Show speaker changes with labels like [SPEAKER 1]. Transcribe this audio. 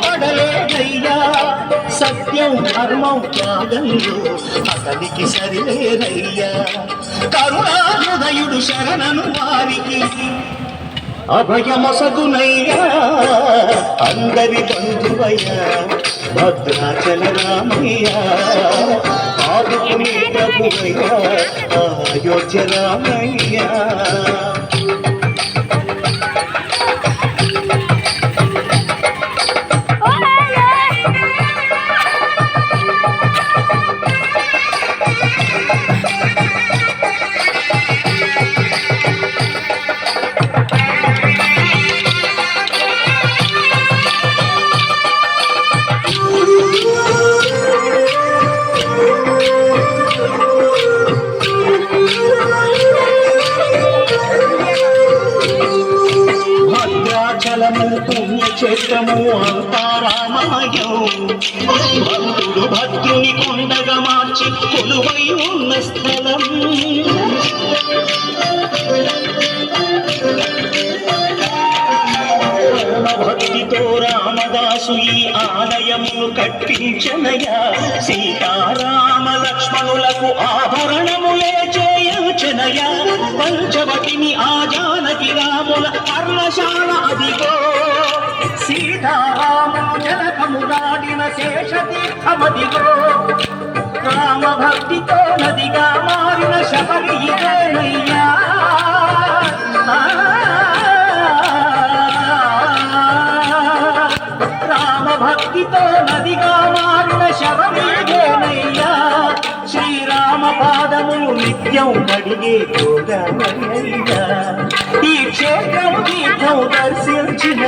[SPEAKER 1] పడలేదయ్యా సత్యం ధర్మం త్యాగంలో అతనికి సరిలేదయ్యా కరుణాహృదయుడు శరణను వారికి అభయమొసగునయ్యా అందరి బంధువయ్యా భద్రాచల రామయ్య ఆదుకునే ప్రభువయ్యా అయోధ్య రామయ్య పుణ్యక్షేత్రము అంతారామాయం భక్తుడు భద్రుని కొండగా మార్చి కొలువై ఉన్న స్థలం భక్తితో రామదాసు ఈ ఆలయమును కట్టించనయా సీతారామ లక్ష్మణులకు ఆభరణములే చేయచనయా పంచవటిని ఆ జానకి రాముల పర్ణశాల అదిగో సీతారాములు జనకము దాడిన శేషతీర్థమదిగో రామ భక్తితో నదిగా మారిన శబరి ఇదేనయ్యా రామ భక్తితో నదిగా మారిన శబరి ఇదేనయ్యా శ్రీరామ పాదములు నిత్యం కడిగే గోదావరియా ఈ క్షేత్రం తీర్థం దర్శించిన